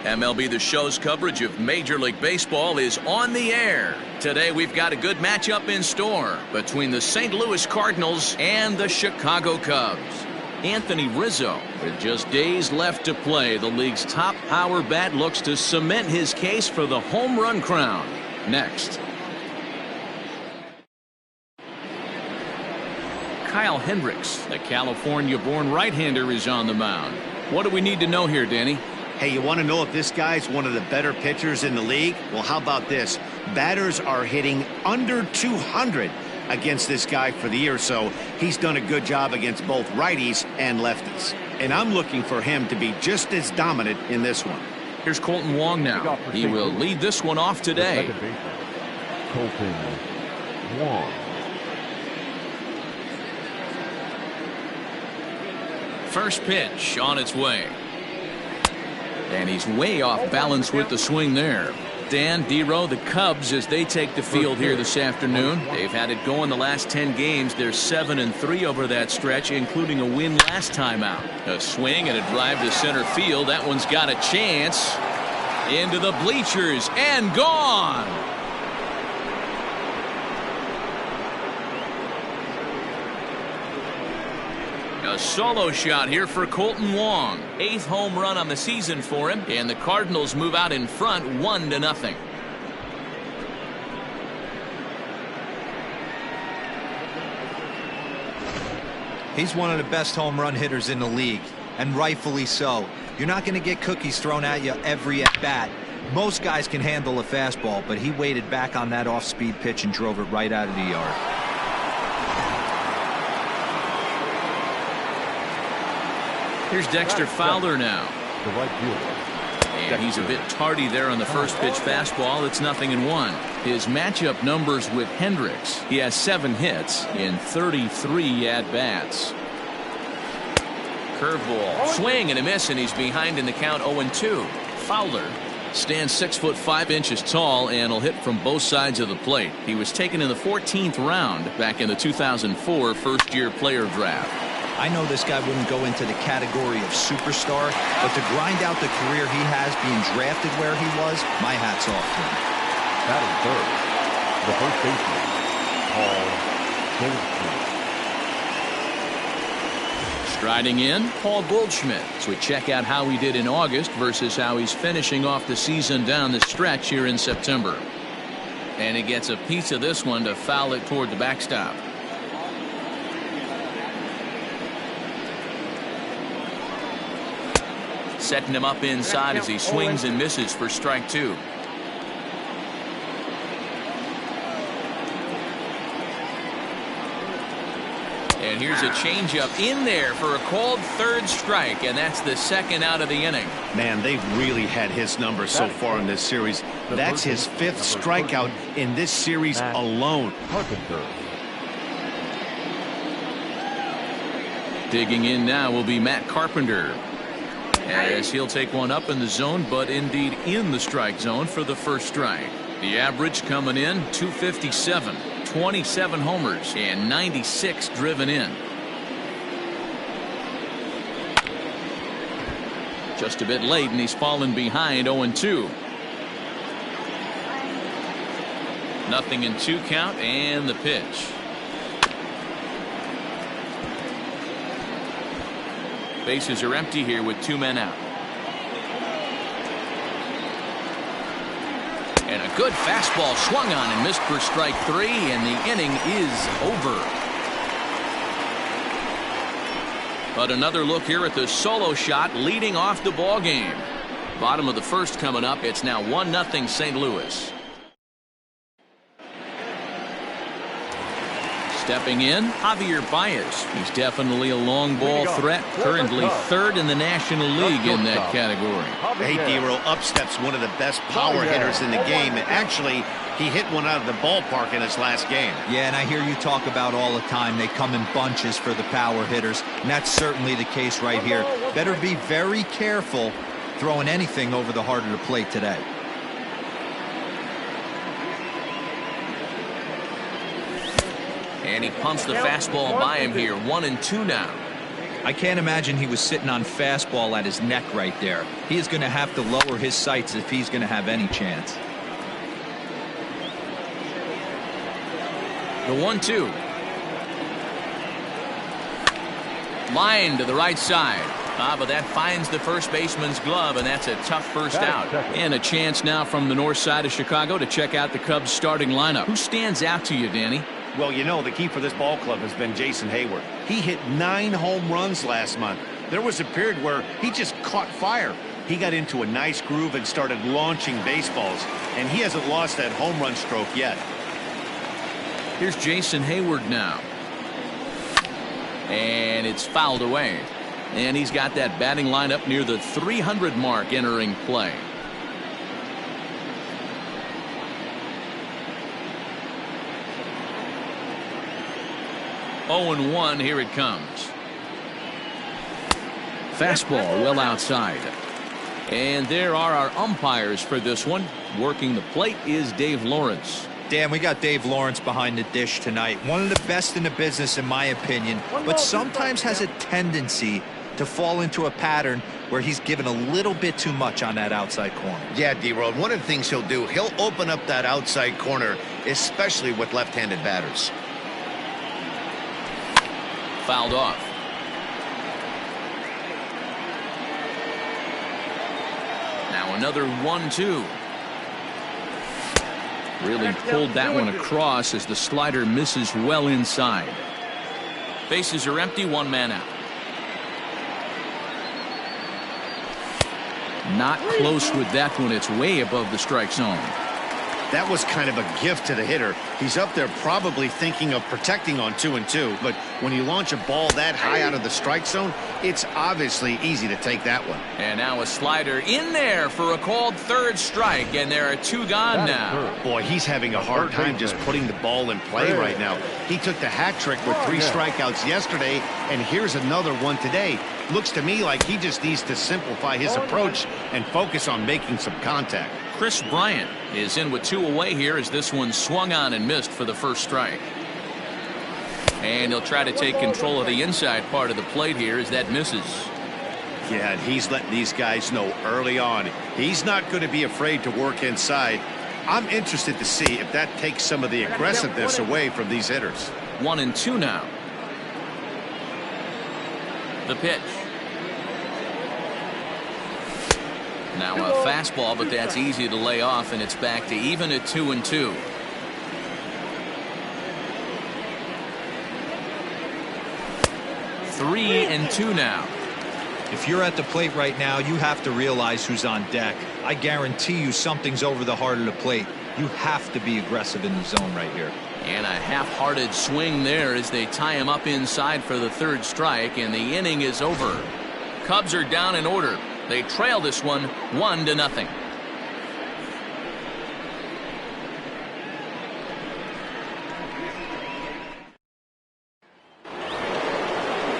MLB The Show's coverage of Major League Baseball is on the air. Today we've got a good matchup in store between the St. Louis Cardinals and the Chicago Cubs. Anthony Rizzo, with just days left to play, the league's top power bat looks to cement his case for the home run crown. Next. Kyle Hendricks, the California-born right-hander, is on the mound. What do we need to know here, Danny? Hey, you want to know if this guy's one of the better pitchers in the league? Well, how about this? Batters are hitting under 200 against this guy for the year, so he's done a good job against both righties and lefties. And I'm looking for him to be just as dominant in this one. Here's Kolten Wong now. He will lead this one off today. Kolten Wong. First pitch on its way. And he's way off balance with the swing there. Dan, Dero, the Cubs, as they take the field here this afternoon. They've had it going the last 10 games. They're 7-3 over that stretch, including a win last time out. A swing and a drive to center field. That one's got a chance. Into the bleachers and gone. A solo shot here for Kolten Wong. 8th home run on the season for him, and the Cardinals move out in front 1-0. He's one of the best home run hitters in the league, and rightfully so. You're not going to get cookies thrown at you every at bat. Most guys can handle a fastball, but he waited back on that off-speed pitch and drove it right out of the yard. Here's Dexter Fowler now. The right fielder. And he's a bit tardy there on the first pitch fastball. It's 0-1. His matchup numbers with Hendricks. He has 7 hits in 33 at-bats. Curveball. Swing and a miss, and he's behind in the count 0-2. Fowler stands 6'5" tall and will hit from both sides of the plate. He was taken in the 14th round back in the 2004 first-year player draft. I know this guy wouldn't go into the category of superstar, but to grind out the career he has being drafted where he was, my hat's off to him. Batting third, the first baseman, Paul Goldschmidt. Striding in, Paul Goldschmidt. So we check out how he did in August versus how he's finishing off the season down the stretch here in September. And he gets a piece of this one to foul it toward the backstop. Setting him up inside as he swings and misses for strike 2. And here's a changeup in there for a called third strike, and that's the second out of the inning. Man, they've really had his number so far in this series. That's his 5th strikeout in this series alone. Digging in now will be Matt Carpenter, as he'll take one up in the zone, but indeed in the strike zone for the first strike. The average coming in 257, 27 homers and 96 driven in. Just a bit late, and he's fallen behind 0-2. 0-2 count, and the pitch. Bases are empty here with 2 men out. And a good fastball swung on and missed for strike 3, and the inning is over. But another look here at the solo shot leading off the ball game. Bottom of the first coming up. It's now 1-0 St. Louis. Stepping in, Javier Baez. He's definitely a long ball threat. Currently 3rd in the National League in that category. Hey, Dero, up steps one of the best power hitters in the game. And actually, he hit one out of the ballpark in his last game. Yeah, and I hear you talk about all the time they come in bunches for the power hitters, and that's certainly the case right here. Better be very careful throwing anything over the heart of the plate today. And he pumps the fastball by him here. 1-2 now. I can't imagine he was sitting on fastball at his neck right there. He is going to have to lower his sights if he's going to have any chance. The 1-2. Line to the right side. But that finds the first baseman's glove, and that's a tough first out. And a chance now from the north side of Chicago to check out the Cubs starting lineup. Who stands out to you, Danny? Well, you know, the key for this ball club has been Jason Hayward. He hit 9 home runs last month. There was a period where he just caught fire. He got into a nice groove and started launching baseballs, and he hasn't lost that home run stroke yet. Here's Jason Hayward now. And it's fouled away. And he's got that batting lineup near the 300 mark entering play. Oh, 1 here it comes. Fastball well outside. And there are our umpires for this one. Working the plate is Dave Lawrence. Dan, we got Dave Lawrence behind the dish tonight. One of the best in the business, in my opinion, but sometimes has a tendency to fall into a pattern where he's given a little bit too much on that outside corner. Yeah, D-Road, one of the things he'll do, he'll open up that outside corner, especially with left-handed batters. Fouled off. Now another 1-2. Really pulled that one across as the slider misses well inside. Bases are empty, 1 man out. Not close with that one. It's way above the strike zone. That was kind of a gift to the hitter. He's up there probably thinking of protecting on 2-2, but when you launch a ball that high out of the strike zone, it's obviously easy to take that one. And now a slider in there for a called third strike, and there are 2 gone now. Boy, he's having a hard time just putting the ball in play right now. He took the hat trick with 3 strikeouts yesterday, and here's another one today. Looks to me like he just needs to simplify his approach and focus on making some contact. Chris Bryant is in with 2 away here as this one swung on and missed for the first strike. And he'll try to take control of the inside part of the plate here as that misses. Yeah, and he's letting these guys know early on he's not going to be afraid to work inside. I'm interested to see if that takes some of the aggressiveness away from these hitters. 1-2 now. The pitch. Now a fastball, but that's easy to lay off, and it's back to even at 2-2. Three and 2 now. If you're at the plate right now, you have to realize who's on deck. I guarantee you something's over the heart of the plate. You have to be aggressive in the zone right here. And a half-hearted swing there as they tie him up inside for the 3rd strike, and the inning is over. Cubs are down in order. They trail this one 1-0.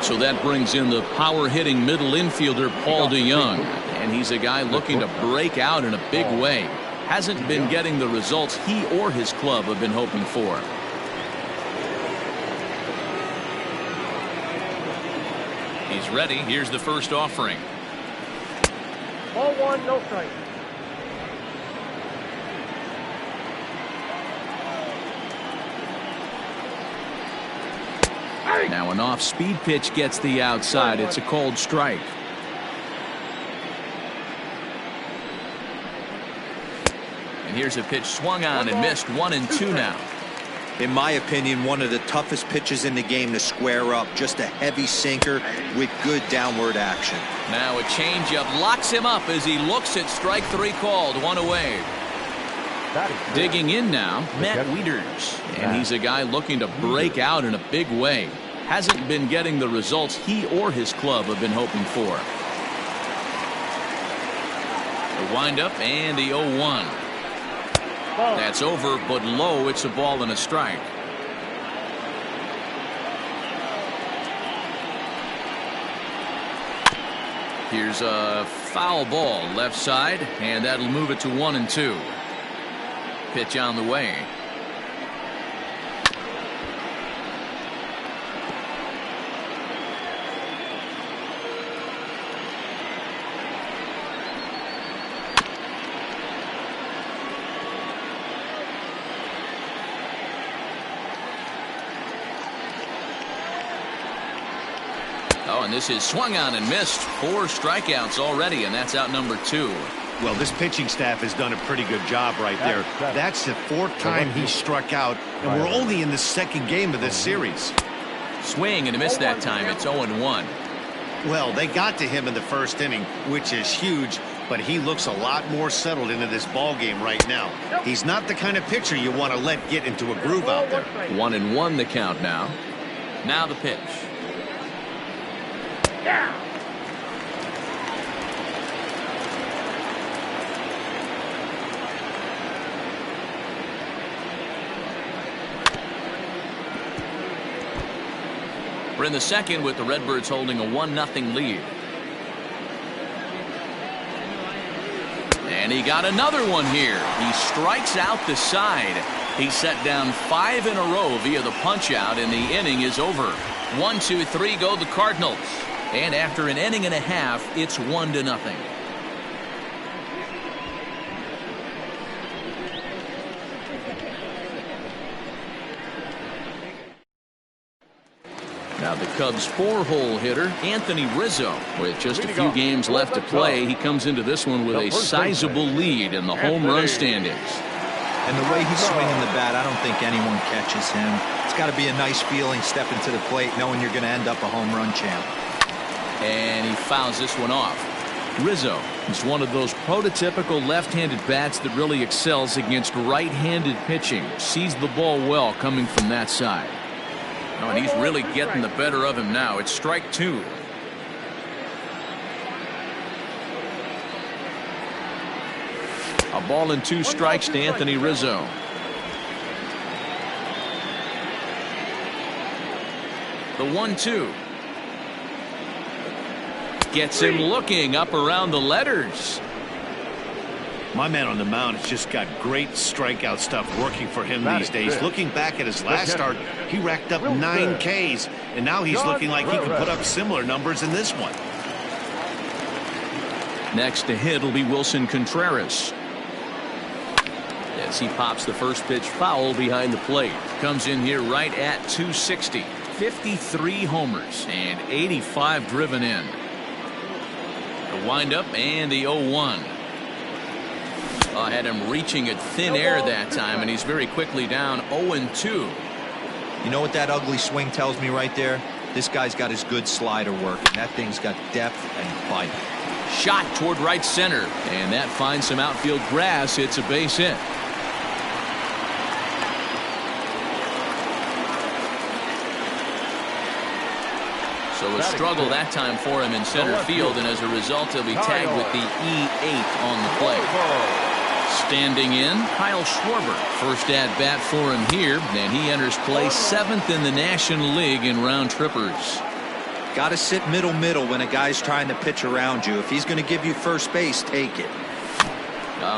So that brings in the power-hitting middle infielder Paul DeYoung, and he's a guy looking to break out in a big way. Hasn't been getting the results he or his club have been hoping for. He's ready. Here's the first offering. Ball 1, no strike. Now an off-speed pitch gets the outside. It's a cold strike. And here's a pitch swung on and missed. 1-2 now. In my opinion, one of the toughest pitches in the game to square up. Just a heavy sinker with good downward action. Now a changeup locks him up as he looks at strike 3 called. 1 away. Digging in now, Matt Wieters. And he's a guy looking to break out in a big way. Hasn't been getting the results he or his club have been hoping for. The windup and the 0-1. That's over, but low. It's a ball and a strike. Here's a foul ball left side, and that'll move it to 1-2. Pitch on the way. Oh, and this is swung on and missed. 4 strikeouts already, and that's out number 2. Well, this pitching staff has done a pretty good job right there. That's the 4th time he struck out, and we're only in the 2nd game of this series. Swing and a miss that time. It's 0-1. Well, they got to him in the 1st inning, which is huge, but he looks a lot more settled into this ball game right now. He's not the kind of pitcher you want to let get into a groove out there. 1-1 the count now. Now the pitch. Yeah. We're in the 2nd with the Redbirds holding a 1-0 lead. And he got another one here. He strikes out the side. He set down 5 in a row via the punch out, and the inning is over. 1, 2, 3 go the Cardinals. And after an inning and a half, it's 1-0. Now the Cubs' 4-hole hitter, Anthony Rizzo. With just a few games left to play, he comes into this one with a sizable lead in the home run standings. And the way he's swinging the bat, I don't think anyone catches him. It's got to be a nice feeling stepping to the plate knowing you're going to end up a home run champ. And he fouls this one off. Rizzo is one of those prototypical left-handed bats that really excels against right-handed pitching. Sees the ball well coming from that side. Oh, and he's really getting the better of him now. It's strike 2. A ball and 2 strikes to Anthony Rizzo. The 1-2. Gets him looking up around the letters. My man on the mound has just got great strikeout stuff working for him these days. Looking back at his last start, he racked up 9 Ks, and now he's looking like he can put up similar numbers in this one. Next to hit will be Wilson Contreras. As he pops the first pitch foul behind the plate. Comes in here right at 260. 53 homers and 85 driven in. The windup and the 0-1. Had him reaching at thin air that time, and he's very quickly down 0-2. You know what that ugly swing tells me right there? This guy's got his good slider working. That thing's got depth and bite. Shot toward right center, and that finds some outfield grass. It's a base hit. So a struggle that time for him in center field, and as a result he'll be tagged with the E8 on the play. Standing in, Kyle Schwarber. First at bat for him here, and he enters play 7th in the National League in round trippers. Got to sit middle when a guy's trying to pitch around you. If he's going to give you first base, take it.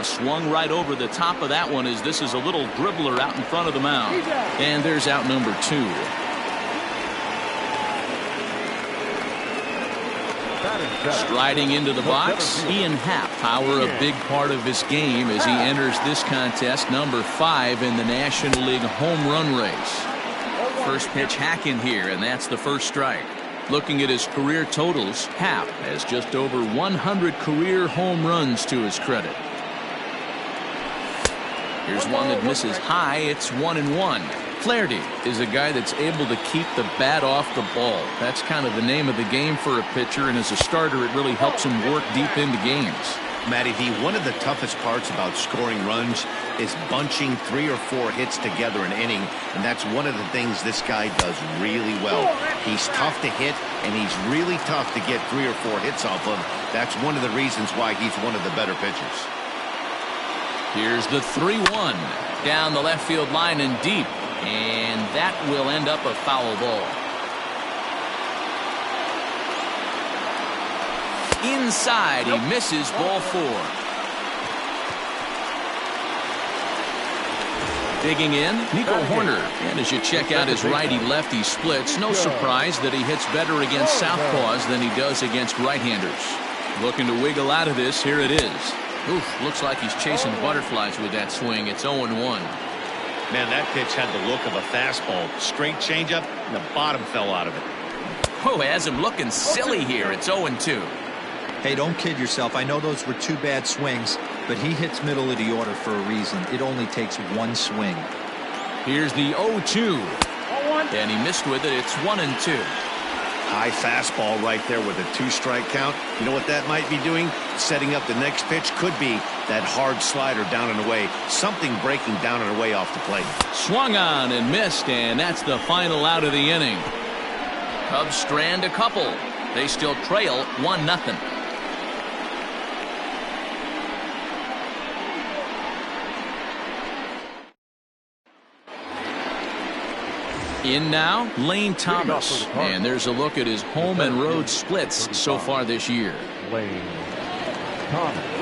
Swung right over the top of that one as this is a little dribbler out in front of the mound. And there's out number 2. Striding into the box, Ian Happ. Power a big part of his game as he enters this contest, number 5 in the National League home run race. First pitch hacking here, and that's the first strike. Looking at his career totals, Happ has just over 100 career home runs to his credit. Here's one that misses high. It's 1-1. Flaherty is a guy that's able to keep the bat off the ball. That's kind of the name of the game for a pitcher, and as a starter it really helps him work deep into games. Matty V, one of the toughest parts about scoring runs is bunching 3 or 4 hits together an inning, and that's one of the things this guy does really well. He's tough to hit, and he's really tough to get 3 or 4 hits off of. That's one of the reasons why he's one of the better pitchers. Here's the 3-1 down the left field line and deep. And that will end up a foul ball. Inside, he misses ball 4. Digging in, Nico Horner. And as you check out his righty-lefty splits, no surprise that he hits better against southpaws than he does against right-handers. Looking to wiggle out of this, here it is. Oof, looks like he's chasing butterflies with that swing. It's 0-1. Man, that pitch had the look of a fastball. Straight changeup, and the bottom fell out of it. Oh, has him looking silly here. It's 0-2. Hey, don't kid yourself. I know those were two bad swings, but he hits middle of the order for a reason. It only takes one swing. Here's the 0-2. 0-1. And he missed with it. It's 1-2. High fastball right there with a 2-strike count. You know what that might be doing? Setting up the next pitch. Could be that hard slider down and away. Something breaking down and away off the plate. Swung on and missed, and that's the final out of the inning. Cubs strand a couple. They still trail 1-0. In now, Lane Thomas. And there's a look at his home and road splits so far this year. Lane Thomas.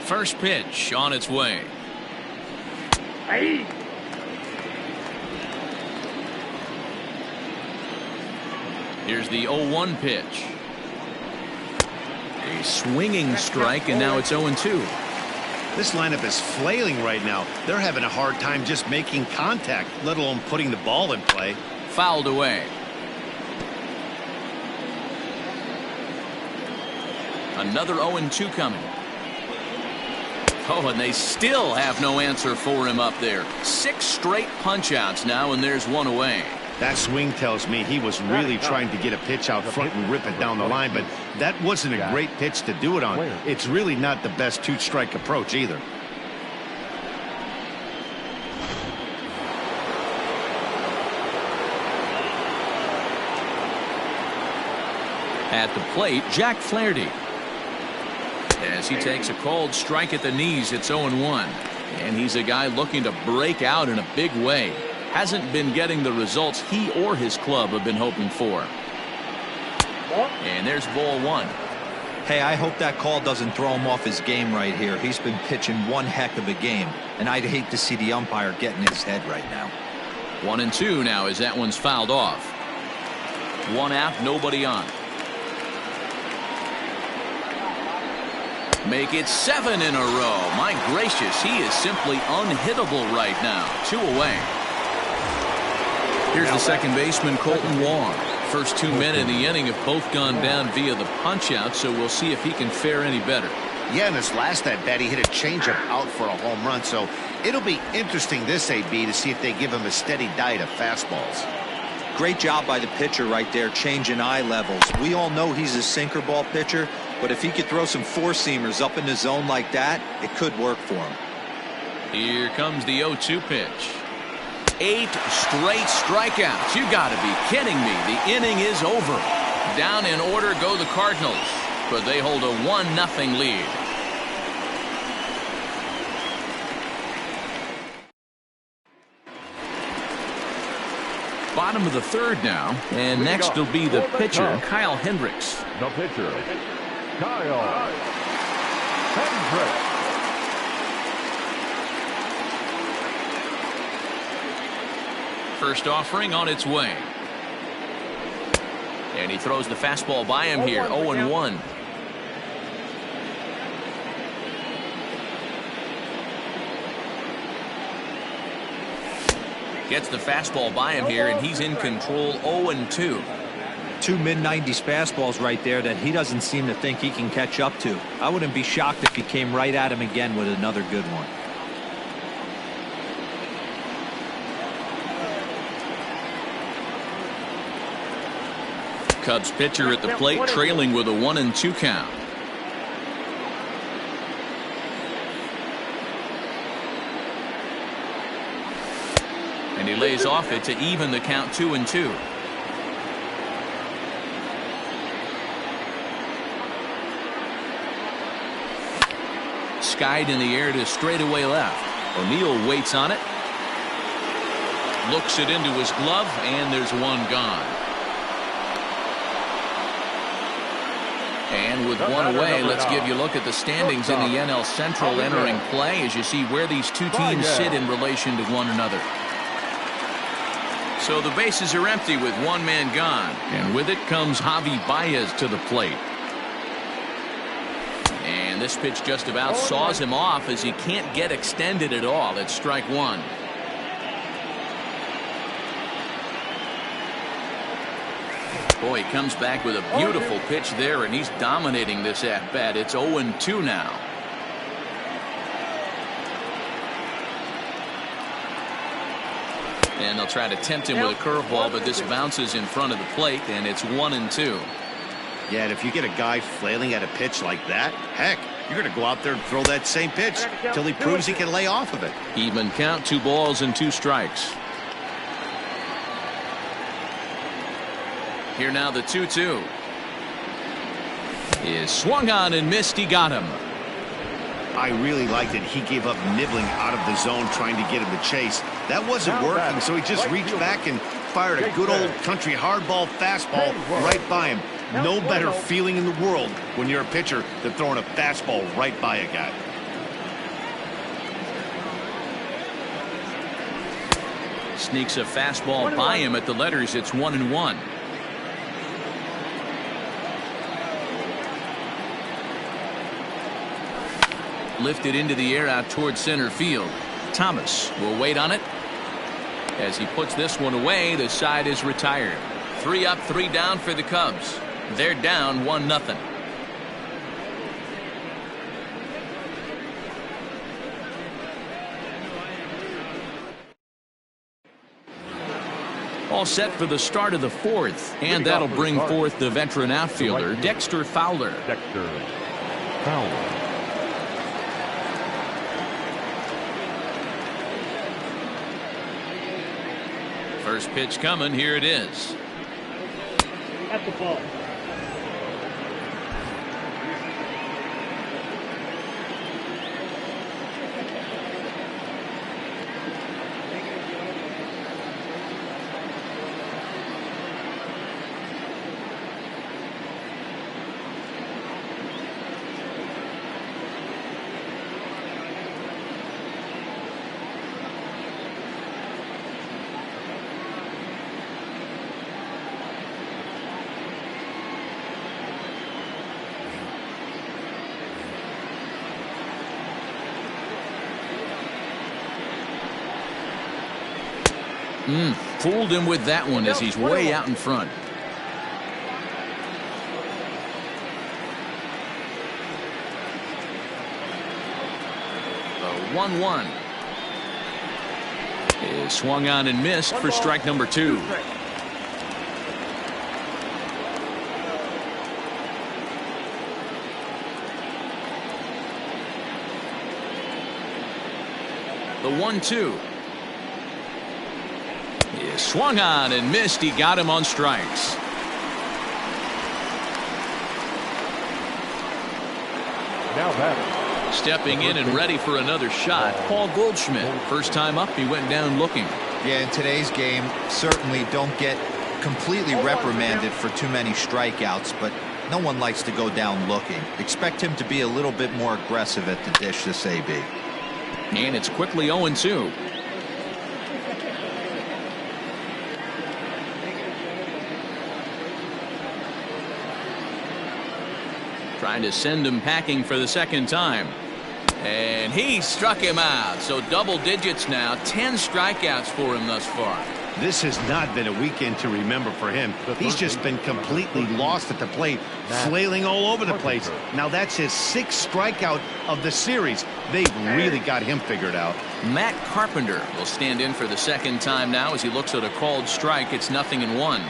First pitch on its way. Hey. Here's the 0-1 pitch. A swinging strike, and now it's 0-2. This lineup is flailing right now. They're having a hard time just making contact, let alone putting the ball in play. Fouled away. Another 0-2 coming. Oh, and they still have no answer for him up there. 6 straight punch-outs now, and there's one away. That swing tells me he was really trying to get a pitch out front and rip it down the line, but that wasn't a great pitch to do it on. It's really not the best 2-strike approach either. At the plate, Jack Flaherty. As he takes a called strike at the knees, it's 0-1. And he's a guy looking to break out in a big way. Hasn't been getting the results he or his club have been hoping for. And there's ball 1. Hey, I hope that call doesn't throw him off his game right here. He's been pitching one heck of a game, and I'd hate to see the umpire get in his head right now. 1-2 now as that one's fouled off. 1 out, nobody on. Make it 7 in a row. My gracious, he is simply unhittable right now. 2 away. Here's the second baseman, Colton Wong. First 2 men in the inning have both gone down via the punch-out, so we'll see if he can fare any better. Yeah, in his last at-bat, he hit a changeup out for a home run, so it'll be interesting this AB to see if they give him a steady diet of fastballs. Great job by the pitcher right there, changing eye levels. We all know he's a sinker ball pitcher, but if he could throw some four-seamers up in the zone like that, it could work for him. Here comes the 0-2 pitch. 8 straight strikeouts. You got to be kidding me. The inning is over. Down in order go the Cardinals, but they hold a 1-0 lead. Bottom of the third now, and next will be the pitcher, Kyle Hendricks. The pitcher, Kyle Hendricks. First offering on its way. And he throws the fastball by him here, 0-1. Gets the fastball by him here, and he's in control, 0-2. 2 mid-90s fastballs right there that he doesn't seem to think he can catch up to. I wouldn't be shocked if he came right at him again with another good one. Cubs pitcher at the plate, trailing with a 1-2 count. And he lays off it to even the count, 2-2. Skied in the air to straightaway left. O'Neill waits on it. Looks it into his glove, and there's one gone. And with one away, let's give you a look at the standings in the NL Central entering play as you see where these two teams sit in relation to one another. So the bases are empty with one man gone. And with it comes Javi Baez to the plate. And this pitch just about saws him off as he can't get extended at all. It's strike one. Boy, he comes back with a beautiful pitch there, and he's dominating this at-bat. It's 0-2 now. And they'll try to tempt him with a curveball, but this bounces in front of the plate, and it's 1-2. Yeah, and if you get a guy flailing at a pitch like that, heck, you're going to go out there and throw that same pitch till he proves he can lay off of it. Even count, 2 balls and 2 strikes. Here now the 2-2 is swung on and missed. He got him. I really liked it. He gave up nibbling out of the zone trying to get him to chase. That wasn't working, so he just reached back and fired a good old country hardball fastball right by him. No better feeling in the world when you're a pitcher than throwing a fastball right by a guy. Sneaks a fastball by him at the letters. It's 1-1. Lifted into the air out towards center field. Thomas will wait on it. As he puts this one away, the side is retired. 3 up, 3 down for the Cubs. They're down 1-0. All set for the start of the 4th, and that'll bring forth the veteran outfielder, Dexter Fowler. Dexter Fowler. First pitch coming. Here it is. At the ball. Fooled him with that one as he's way out in front. The 1-1 is swung on and missed for strike number 2. The 1-2 is swung on and missed. He got him on strikes. Now batting. Stepping in and ready for another shot, Paul Goldschmidt. First time up, he went down looking. Yeah, in today's game, certainly don't get completely reprimanded for too many strikeouts, but no one likes to go down looking. Expect him to be a little bit more aggressive at the dish this AB. And it's quickly 0-2. Trying to send him packing for the second time. And he struck him out. So double digits now. 10 strikeouts for him thus far. This has not been a weekend to remember for him. He's just been completely lost at the plate, flailing all over the place. Now that's his 6th strikeout of the series. They've really got him figured out. Matt Carpenter will stand in for the second time now as he looks at a called strike. It's 0-1.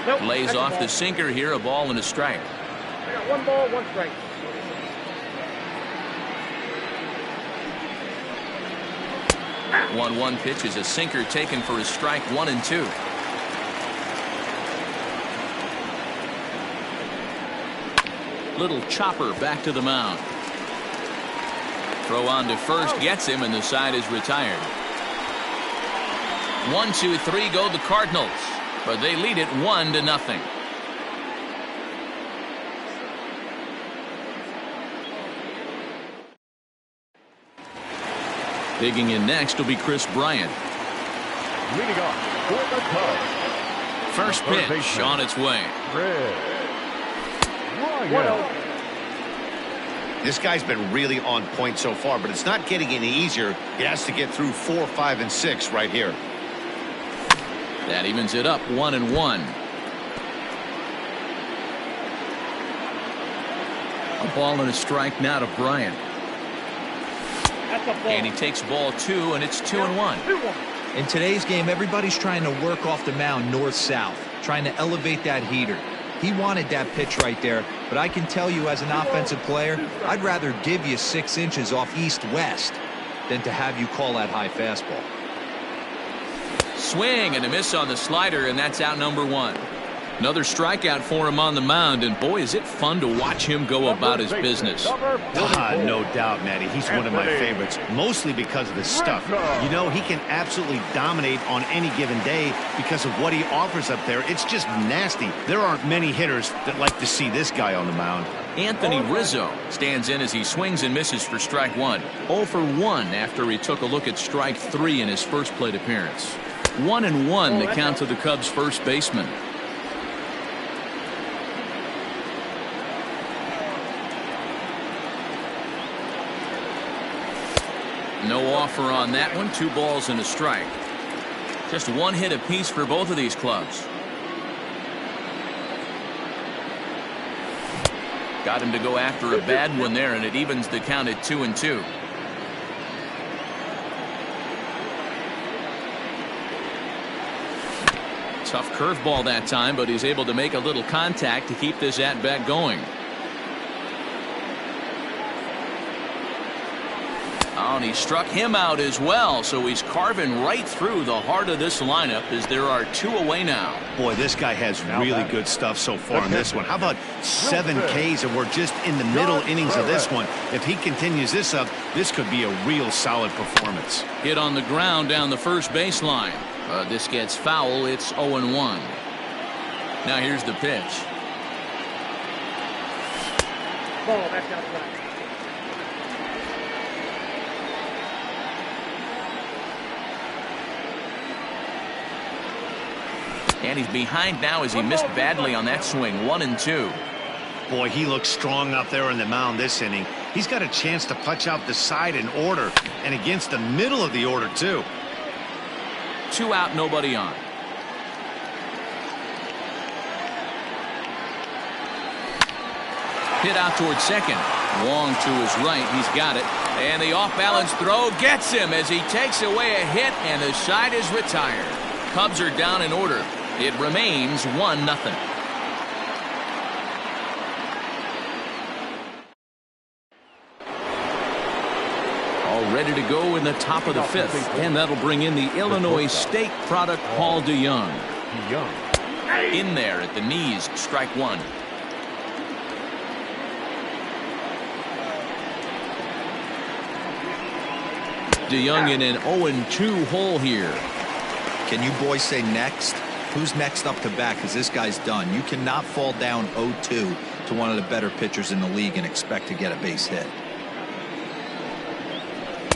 Nope, Lays off the sinker here, a ball and a strike. I got 1 ball, 1 strike. One pitch is a sinker taken for his strike. 1-2. Little chopper back to the mound. Throw on to first, gets him, and the side is retired. 1-2-3 go the Cardinals, but they lead it 1-0. Digging in next will be Chris Bryant. Leading off for the Cubs. First pitch on its way. This guy's been really on point so far, but it's not getting any easier. He has to get through 4, 5, and 6 right here. That evens it up 1-1. A ball and a strike now to Bryant. And he takes ball 2, and it's 2-1. In today's game, everybody's trying to work off the mound north-south, trying to elevate that heater. He wanted that pitch right there, but I can tell you as an offensive player, I'd rather give you 6 inches off east-west than to have you call that high fastball. Swing and a miss on the slider, and that's out number 1. Another strikeout for him on the mound, and boy, is it fun to watch him go about his business. No doubt, Matty. He's one of my favorites, mostly because of his stuff. You know, he can absolutely dominate on any given day because of what he offers up there. It's just nasty. There aren't many hitters that like to see this guy on the mound. Anthony Rizzo stands in as he swings and misses for strike 1. 0 for 1 after he took a look at strike 3 in his first plate appearance. 1-1 the count to the Cubs' first baseman. No offer on that one. 2 balls and a strike. Just 1 hit apiece for both of these clubs. Got him to go after a bad one there, and it evens the count at 2-2. Tough curveball that time, but he's able to make a little contact to keep this at-bat going. Oh, and he struck him out as well, so he's carving right through the heart of this lineup as there are 2 away now. Boy, this guy has really good stuff so far in this one. How about 7 Ks, and we're just in the middle innings of this one. If he continues this up, this could be a real solid performance. Hit on the ground down the first baseline. This gets foul. It's 0-1. Now here's the pitch. Ball back outside. And he's behind now as he missed badly on that swing. 1-2. Boy, he looks strong up there on the mound this inning. He's got a chance to punch out the side in order, and against the middle of the order too. 2 out, nobody on. Hit out towards second. Long to his right. He's got it. And the off-balance throw gets him as he takes away a hit, and the side is retired. Cubs are down in order. It remains 1-0. All ready to go in the top of the 5th, and that'll bring in the Illinois State product, Paul DeYoung. In there at the knees, strike 1. DeYoung in an 0-2 hole here. Can you boys say next? Who's next up to bat? Because this guy's done. You cannot fall down 0-2 to one of the better pitchers in the league and expect to get a base hit.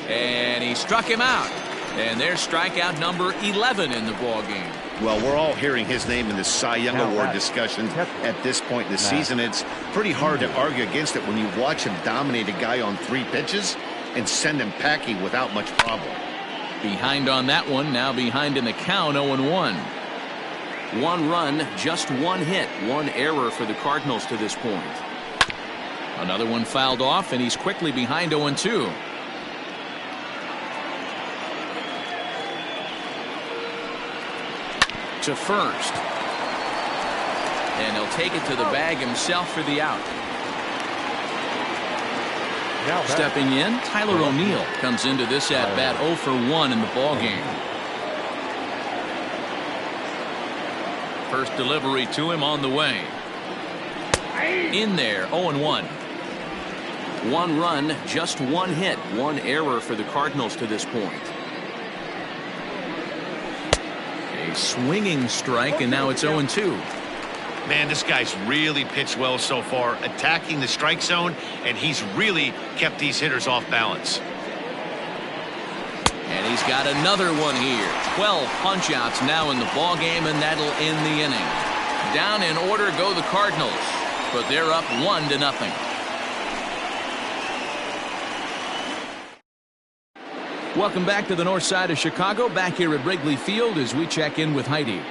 And he struck him out. And there's strikeout number 11 in the ball game. Well, we're all hearing his name in the Cy Young Award discussion at this point in the season. It's pretty hard to argue against it when you watch him dominate a guy on 3 pitches and send him packing without much problem. Behind on that one, now behind in the count, 0-1. 1 run, just 1 hit, 1 error for the Cardinals to this point. Another one fouled off, and he's quickly behind 0-2. To first. And he'll take it to the bag himself for the out. Stepping in, Tyler O'Neill comes into this at-bat 0 for 1 in the ballgame. First delivery to him on the way. In there, 0-1. 1 run, just 1 hit, 1 error for the Cardinals to this point. A swinging strike, and now it's 0-2. Man, this guy's really pitched well so far, attacking the strike zone, and he's really kept these hitters off balance. He's got another one here. 12 punch-outs now in the ball game, and that'll end the inning. Down in order go the Cardinals, but they're up 1-0. Welcome back to the north side of Chicago, back here at Wrigley Field as we check in with Heidi.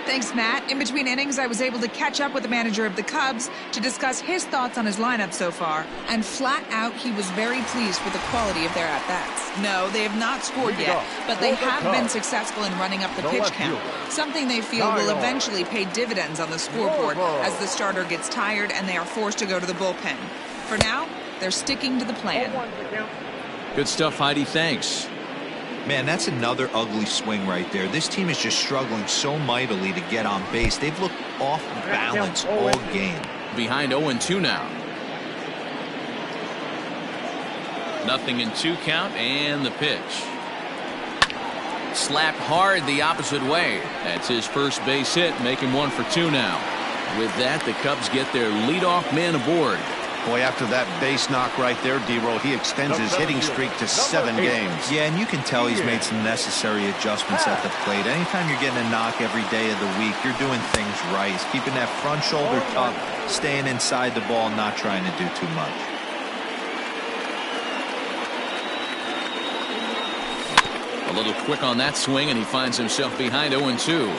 Thanks, Matt. In between innings, I was able to catch up with the manager of the Cubs to discuss his thoughts on his lineup so far. And flat out, he was very pleased with the quality of their at-bats. No, they have not scored yet, but they have been successful in running up the pitch count, something they feel will eventually pay dividends on the scoreboard as the starter gets tired and they are forced to go to the bullpen. For now, they're sticking to the plan. Good stuff, Heidi. Thanks. Man, that's another ugly swing right there. This team is just struggling so mightily to get on base. They've looked off balance all game. Behind 0-2 now. 0-2 count, and the pitch. Slapped hard the opposite way. That's his first base hit, making 1 for 2 now. With that, the Cubs get their leadoff man aboard. Boy, after that base knock right there, D-Row, he extends his hitting streak to 7 games. Yeah, and you can tell he's made some necessary adjustments at the plate. Anytime you're getting a knock every day of the week, you're doing things right. He's keeping that front shoulder tucked, staying inside the ball, not trying to do too much. A little quick on that swing, and he finds himself behind 0-2.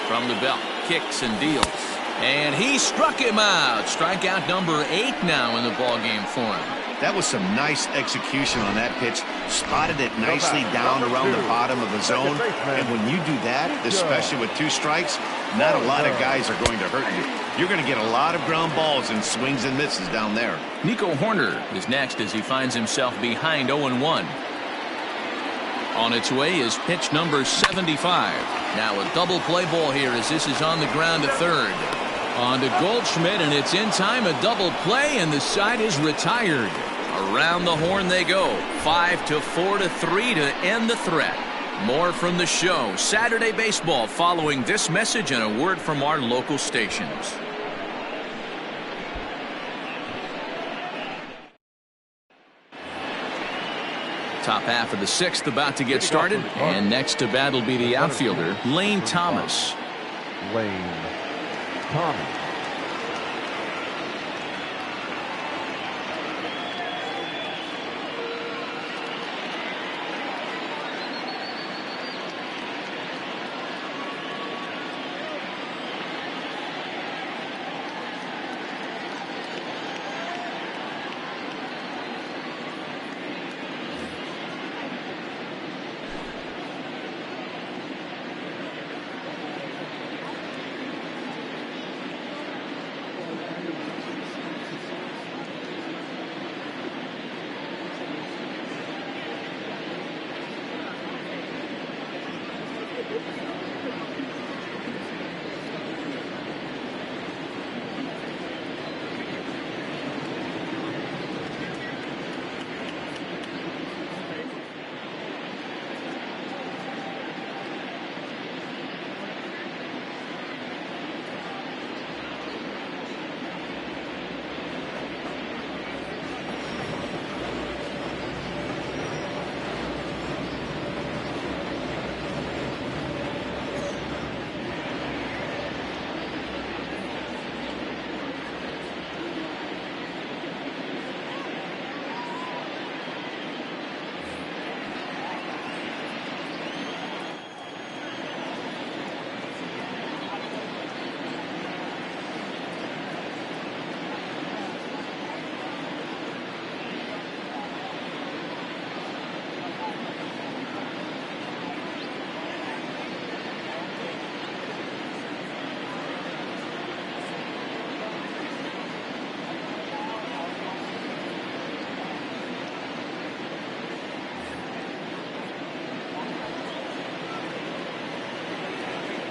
From the belt, kicks and deals. And he struck him out. Strikeout number 8 now in the ballgame for him. That was some nice execution on that pitch. Spotted it nicely down around the bottom of the zone. And when you do that, especially with 2 strikes, not a lot of guys are going to hurt you. You're going to get a lot of ground balls and swings and misses down there. Nico Horner is next as he finds himself behind 0-1. On its way is pitch number 75. Now a double play ball here as this is on the ground to third. On to Goldschmidt, and it's in time. A double play, and the side is retired. Around the horn they go. 5-4-3 to end the threat. More from the show. Saturday Baseball following this message and a word from our local stations. Top half of the 6th about to get started, and next to bat will be the outfielder, Lane Thomas. Lane Thomas.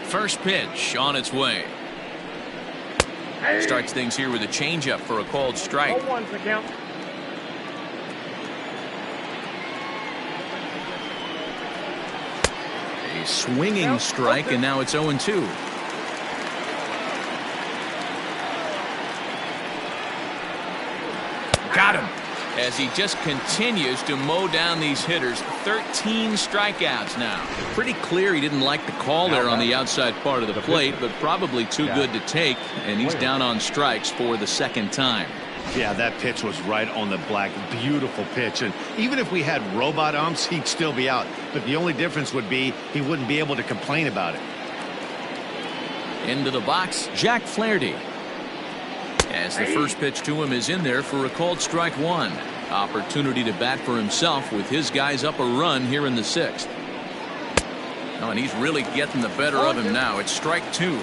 First pitch on its way. Starts things here with a changeup for a called strike. 0-1's the count. A swinging strike, and now it's 0-2. as he just continues to mow down these hitters. 13 strikeouts now. Pretty clear he didn't like the call there on the outside part of the plate, but probably too good to take, and he's down on strikes for the second time. Yeah, that pitch was right on the black. Beautiful pitch. And even if we had robot umps, he'd still be out. But the only difference would be he wouldn't be able to complain about it. Into the box, Jack Flaherty. As the first pitch to him is in there for a called strike one. Opportunity to bat for himself with his guys up a run here in the sixth. Oh, and he's really getting the better of him now. It's strike two.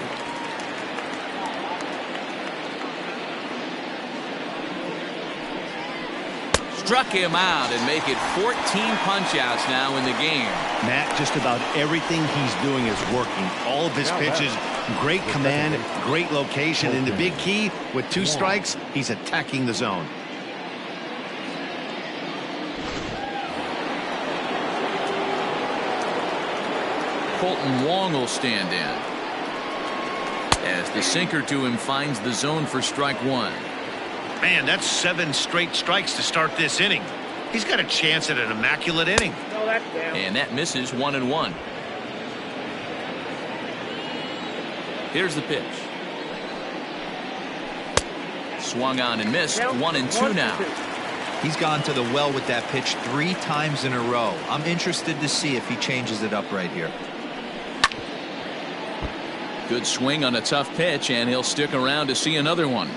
Struck him out and make it 14 punch-outs now in the game. Matt, just about everything he's doing is working. All of his pitches, great command, great location, and the big key, with 2 strikes, he's attacking the zone. Colton Wong will stand in as the sinker to him finds the zone for strike one. Man, that's 7 straight strikes to start this inning. He's got a chance at an immaculate inning. No, that's down. And that misses 1-1. Here's the pitch. Swung on and missed. 1-2 now. He's gone to the well with that pitch 3 times in a row. I'm interested to see if he changes it up right here. Good swing on a tough pitch, and he'll stick around to see another one.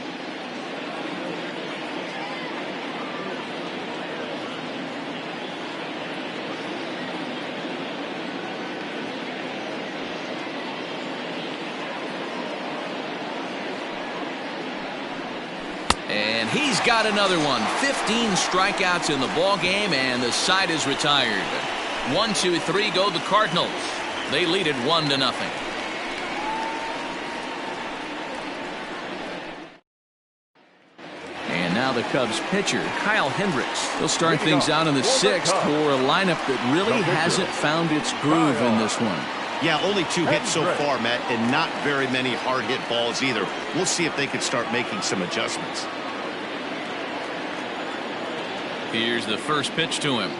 And he's got another one. 15 strikeouts in the ball game, and the side is retired. 1-2-3 go the Cardinals. They lead it 1-0. And now the Cubs pitcher, Kyle Hendricks. He'll start things out in the 6th for a lineup that really hasn't found its groove in this one. Yeah, only 2 hits so far, Matt, and not very many hard hit balls either. We'll see if they can start making some adjustments. Here's the first pitch to him.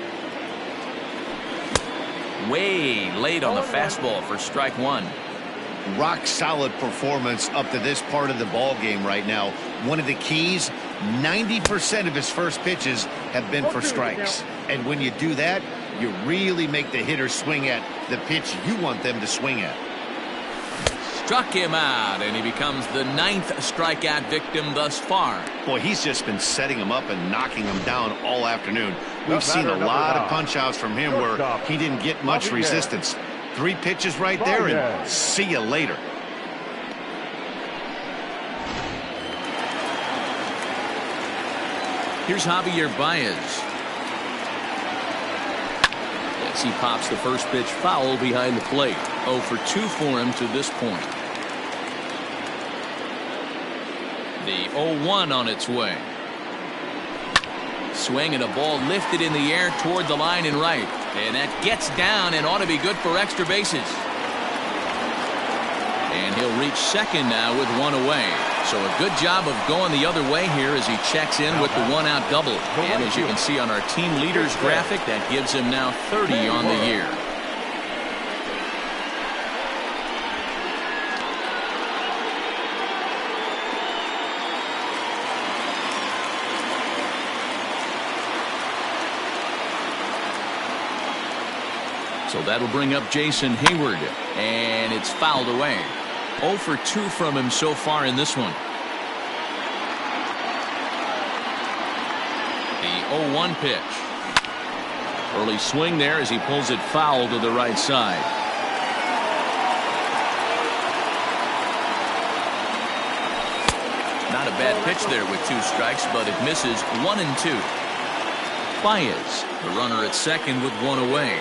Way late on the fastball for strike one. Rock solid performance up to this part of the ball game right now. One of the keys, 90% of his first pitches have been for strikes. And when you do that, you really make the hitter swing at the pitch you want them to swing at. Struck him out, and he becomes the 9th strikeout victim thus far. Boy, he's just been setting him up and knocking him down all afternoon. We've seen a lot of punch-outs from him where he didn't get much resistance. 3 pitches right there, and see you later. Here's Javier Baez. As he pops the first pitch foul behind the plate. 0 for 2 for him to this point. The 0-1 on its way. Swing and a ball lifted in the air toward the line and right. And that gets down and ought to be good for extra bases. And he'll reach second now with 1 away. So a good job of going the other way here as he checks in with the 1-out double. And as you can see on our team leaders graphic, that gives him now 30 on the year. So that'll bring up Jason Hayward, and it's fouled away. 0 for 2 from him so far in this one. The 0-1 pitch. Early swing there as he pulls it foul to the right side. Not a bad pitch there with 2 strikes, but it misses 1-2. Baez, the runner at second with 1 away.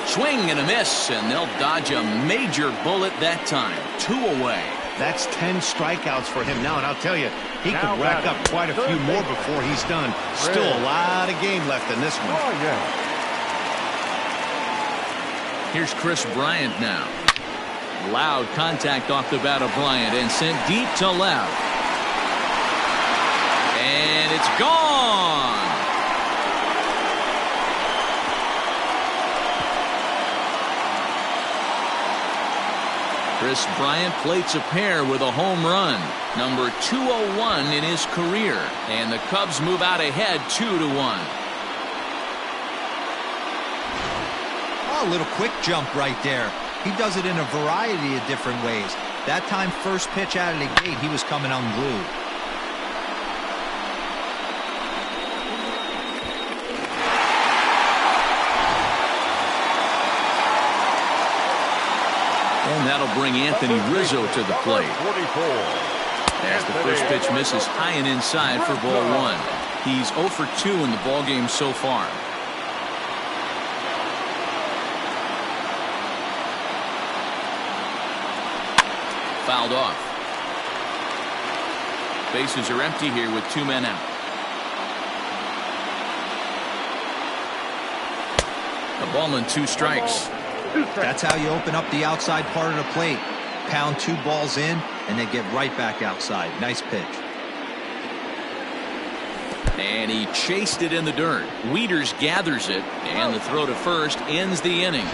Swing and a miss, and they'll dodge a major bullet that time. 2 away. That's 10 strikeouts for him now, and I'll tell you, he could rack up quite a few more before he's done. Still a lot of game left in this one. Here's Chris Bryant now. Loud contact off the bat of Bryant and sent deep to left. It's gone. Chris Bryant plates a pair with a home run, number 201 in his career, and the Cubs move out ahead 2-1. Oh, a little quick jump right there. He does it in a variety of different ways. That time, first pitch out of the gate, he was coming unglued. And that'll bring Anthony Rizzo to the plate. As the first pitch misses high and inside for ball one. He's 0 for 2 in the ballgame so far. Fouled off. Bases are empty here with 2 men out. A ball and 2 strikes. That's how you open up the outside part of the plate. Pound 2 balls in, and they get right back outside. Nice pitch. And he chased it in the dirt. Wieters gathers it, and the throw to first ends the inning.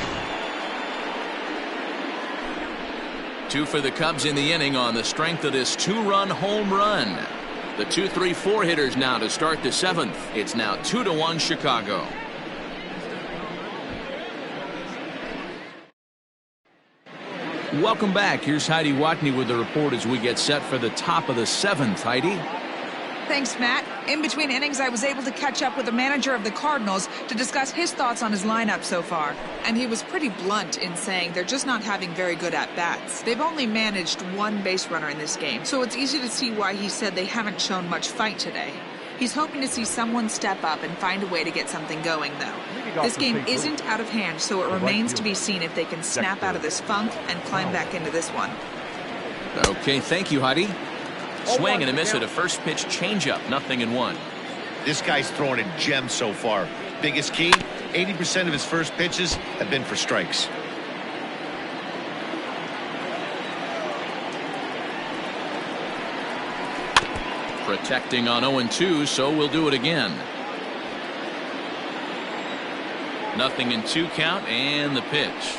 2 for the Cubs in the inning on the strength of this 2-run home run. The 2-3-4 hitters now to start the 7th. It's now 2-1 Chicago. Welcome back. Here's Heidi Watney with the report as we get set for the top of the 7th. Heidi? Thanks, Matt. In between innings, I was able to catch up with the manager of the Cardinals to discuss his thoughts on his lineup so far. And he was pretty blunt in saying they're just not having very good at-bats. They've only managed 1 base runner in this game, so it's easy to see why he said they haven't shown much fight today. He's hoping to see someone step up and find a way to get something going, though. This game isn't out of hand, so it remains to be seen if they can snap out of this funk and climb back into this one. Okay, thank you, Heidi. Swing and a miss at a first pitch changeup, 0-1. This guy's throwing a gem so far. Biggest key, 80% of his first pitches have been for strikes. Protecting on 0-2, so we'll do it again. 0-2 count, and the pitch.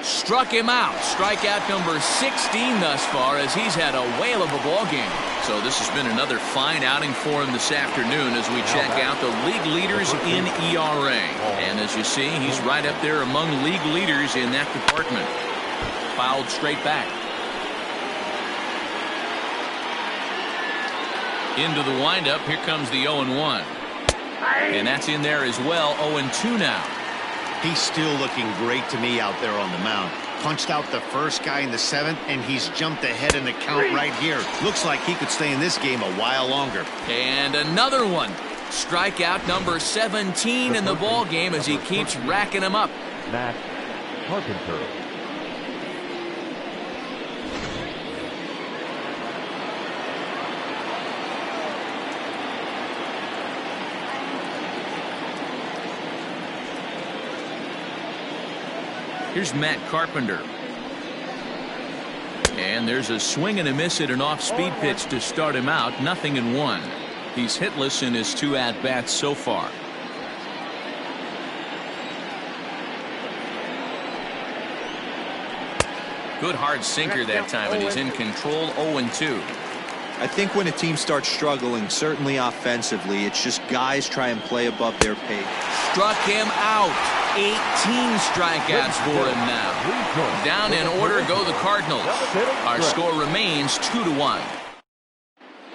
Struck him out. Strikeout number 16 thus far, as he's had a whale of a ball game. So this has been another fine outing for him this afternoon as we check out the league leaders in ERA. And as you see, he's right up there among league leaders in that department. Fouled straight back. Into the windup. Here comes the 0-1. And that's in there as well. 0-2 now. He's still looking great to me out there on the mound. Punched out the first guy in the 7th, and he's jumped ahead in the count right here. Looks like he could stay in this game a while longer. And another one. Strikeout number 17 in the ball game as he keeps racking them up. Matt Carpenter. Here's Matt Carpenter. And there's a swing and a miss at an off-speed pitch to start him out. 0-1. He's hitless in his 2 at-bats so far. Good hard sinker that time, and he's in control. 0-2. I think when a team starts struggling, certainly offensively, it's just guys try and play above their pace. Struck him out. 18 strikeouts for him now. Down in order go the Cardinals. Our score remains 2-1.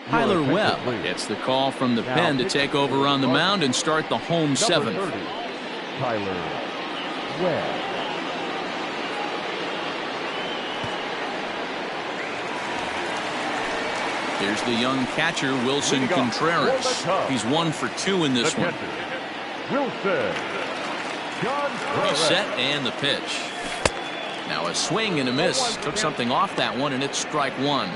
Tyler Webb gets the call from the pen to take over on the mound and start the home 7th. Tyler Webb. Here's the young catcher, Wilson Contreras. He's 1 for 2 in this one. Wilson. He's set and the pitch. Now a swing and a miss. Took something off that one, and it's strike 1.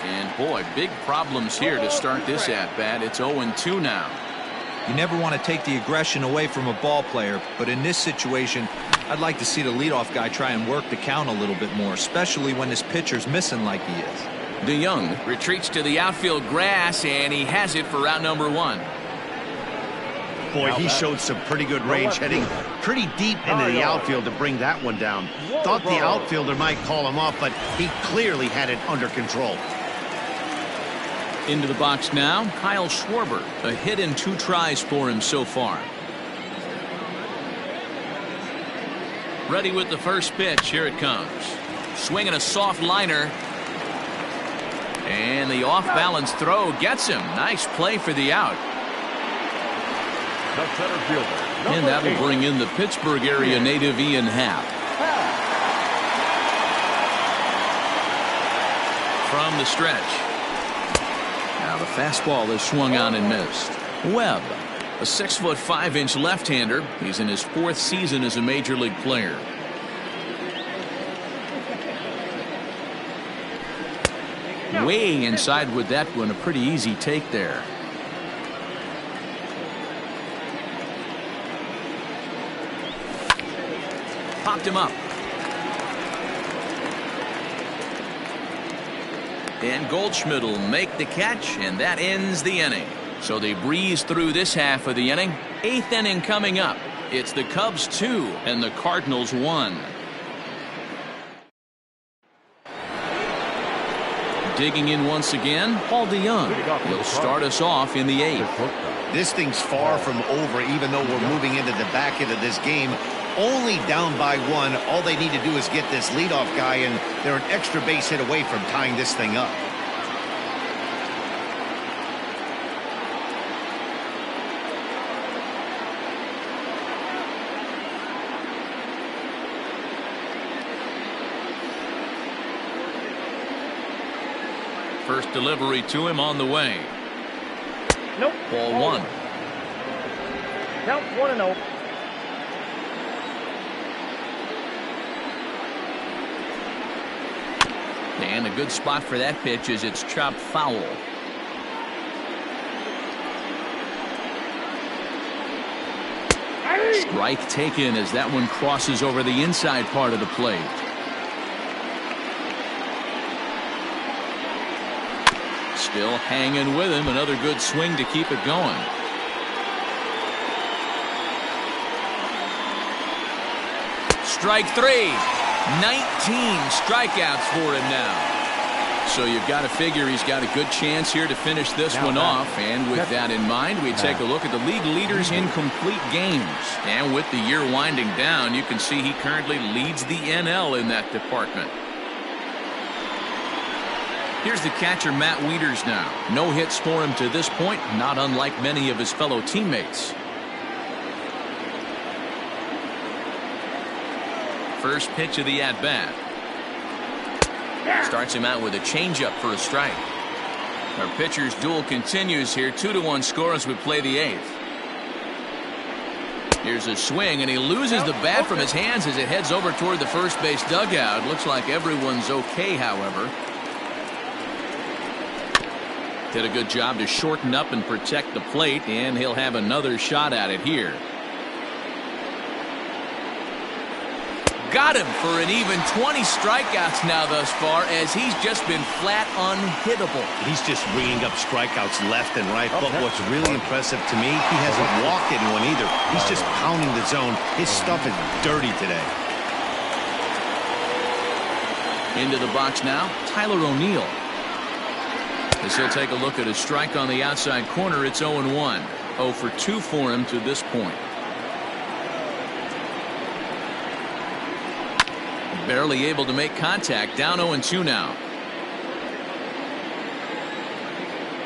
And boy, big problems here to start this at bat. It's 0-2 now. You never want to take the aggression away from a ball player, but in this situation, I'd like to see the leadoff guy try and work the count a little bit more, especially when this pitcher's missing like he is. DeYoung retreats to the outfield grass, and he has it for out number 1. Boy, he showed some pretty good range, heading pretty deep into the outfield to bring that one down. Thought the outfielder might call him off, but he clearly had it under control. Into the box now, Kyle Schwarber. A hit in 2 tries for him so far. Ready with the first pitch. Here it comes. Swinging a soft liner. And the off-balance throw gets him. Nice play for the out. The center fielder, And that'll bring in the Pittsburgh area native Ian Happ. From the stretch. Now the fastball is swung on and missed. Webb, a 6'5" left-hander. He's in his 4th season as a major league player. Way inside with that one. A pretty easy take there. Popped him up. And Goldschmidt will make the catch, and that ends the inning. So they breeze through this half of the inning. 8th inning coming up. It's the Cubs 2 and the Cardinals 1. Digging in once again, Paul DeYoung. He'll start us off in the 8th. This thing's far from over, even though we're moving into the back end of this game. Only down by 1. All they need to do is get this leadoff guy, and they're an extra base hit away from tying this thing up. First delivery to him on the way. Nope. Ball 1. Count 1-0. And a good spot for that pitch as it's chopped foul. Strike taken as that one crosses over the inside part of the plate. Still hanging with him. Another good swing to keep it going. Strike 3. 19 strikeouts for him now. So you've got to figure he's got a good chance here to finish this one off. And with that in mind, we take a look at the league leaders in complete games. And with the year winding down, you can see he currently leads the NL in that department. Here's the catcher, Matt Wieters now. No hits for him to this point, not unlike many of his fellow teammates. First pitch of the at-bat. Starts him out with a changeup for a strike. Our pitcher's duel continues here. 2-1 score as we play the 8th. Here's a swing, and he loses the bat from his hands as it heads over toward the first base dugout. Looks like everyone's okay, however. Did a good job to shorten up and protect the plate, and he'll have another shot at it here. Got him for an even 20 strikeouts now thus far, as he's just been flat unhittable. He's just ringing up strikeouts left and right. But what's really impressive to me, he hasn't walked anyone either. He's just pounding the zone. His stuff is dirty today. Into the box now, Tyler O'Neill. As he'll take a look at a strike on the outside corner, it's 0-1. 0 for 2 for him to this point. Barely able to make contact. Down 0-2 now.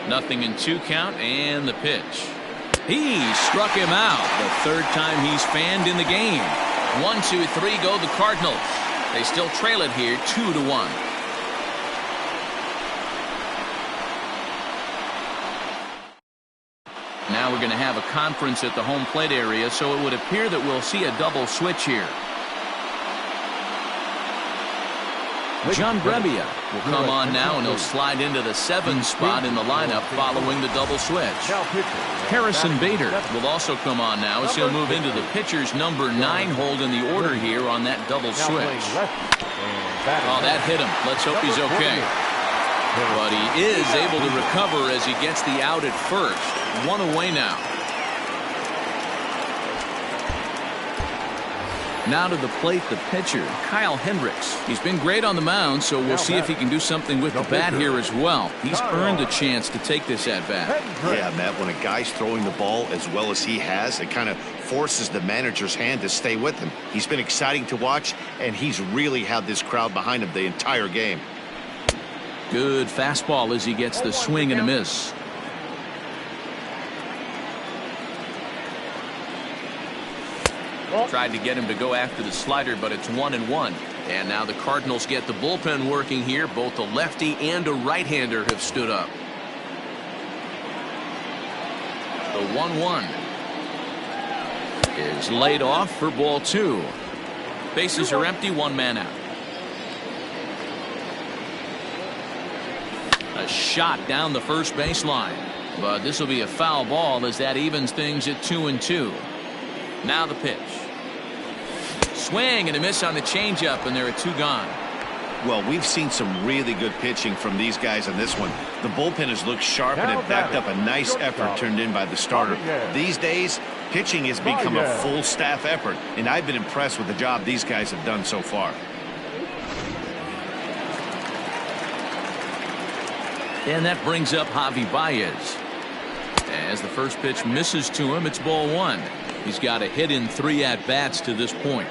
Nothing in 2 count, and the pitch. He struck him out. The 3rd time he's fanned in the game. 1-2-3 go the Cardinals. They still trail it here 2-1. Now we're going to have a conference at the home plate area, so it would appear that we'll see a double switch here. John Brebbia will come on now, and he'll slide into the 7 spot in the lineup following the double switch. Harrison Bader will also come on now as he'll move into the pitcher's number 9 hold in the order here on that double switch. Oh, that hit him. Let's hope he's okay. But he is able to recover as he gets the out at first. 1 away now. Now to the plate, the pitcher, Kyle Hendricks. He's been great on the mound, so we'll see if he can do something with the bat here as well. He's earned a chance to take this at-bat. Yeah, Matt, when a guy's throwing the ball as well as he has, it kind of forces the manager's hand to stay with him. He's been exciting to watch, and he's really had this crowd behind him the entire game. Good fastball as he gets the swing and a miss. Tried to get him to go after the slider, but it's 1-1. And now the Cardinals get the bullpen working here. Both a lefty and a right-hander have stood up. The 1-1 is laid off for ball 2. Bases are empty, 1 man out. A shot down the first baseline, but this will be a foul ball as that evens things at 2-2. Now the pitch. Swing and a miss on the changeup, and there are 2 gone. Well, we've seen some really good pitching from these guys on this one. The bullpen has looked sharp, and it backed up a nice effort turned in by the starter. These days, pitching has become a full staff effort, and I've been impressed with the job these guys have done so far. And that brings up Javi Baez. As the first pitch misses to him, it's ball 1. He's got a hit in 3 at-bats to this point.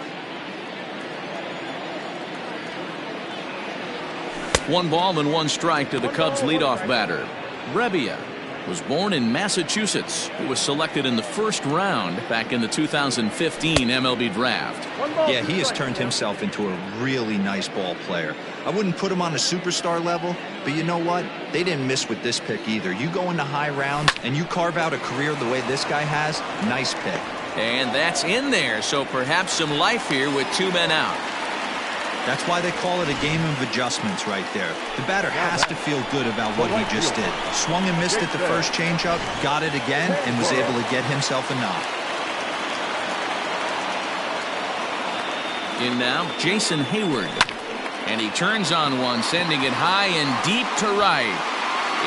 1 ball and 1 strike to the Cubs leadoff batter. Brebbia was born in Massachusetts. He was selected in the 1st round back in the 2015 MLB draft. Yeah, he has turned himself into a really nice ball player. I wouldn't put him on a superstar level, but you know what? They didn't miss with this pick either. You go into high rounds and you carve out a career the way this guy has, nice pick. And that's in there, so perhaps some life here with 2 men out. That's why they call it a game of adjustments right there. The batter has to feel good about what he just did. Swung and missed at the first changeup, got it again, and was able to get himself a knock. In now, Jason Hayward. And he turns on one, sending it high and deep to right.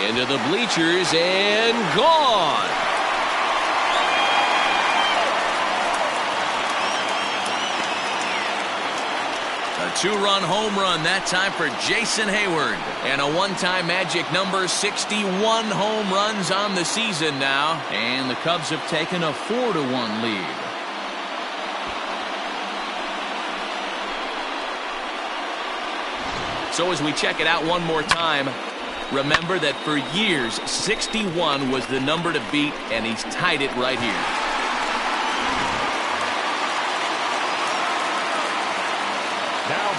Into the bleachers and gone. A 2-run home run that time for Jason Hayward. And a one-time magic number, 61 home runs on the season now. And the Cubs have taken a 4-1 lead. So as we check it out one more time, remember that for years, 61 was the number to beat, and he's tied it right here.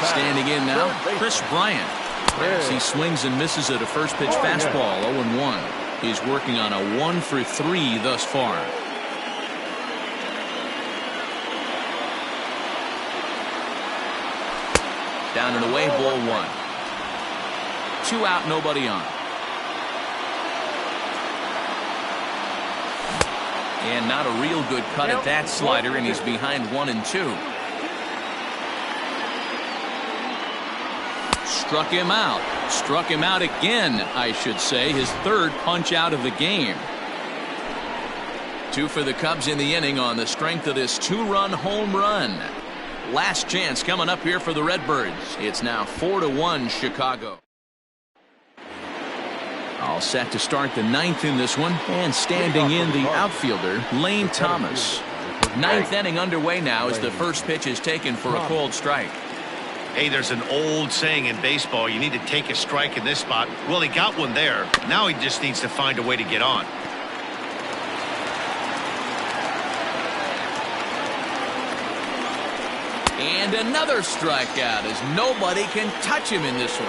Standing in now, Chris Bryant. As he swings and misses at a first pitch fastball, 0-1. He's working on a 1 for 3 thus far. Down and away, ball 1. 2 out, nobody on. And not a real good cut at that slider, and he's behind 1-2. Struck him out. Struck him out again, I should say. His 3rd punch out of the game. 2 for the Cubs in the inning on the strength of this 2-run home run. Last chance coming up here for the Redbirds. It's now 4-1 Chicago. All set to start the 9th in this one. And standing in the outfielder, Lane Thomas. 9th inning underway now as the first pitch is taken for a called strike. Hey, there's an old saying in baseball, you need to take a strike in this spot. Well, he got one there. Now he just needs to find a way to get on. And another strikeout as nobody can touch him in this one.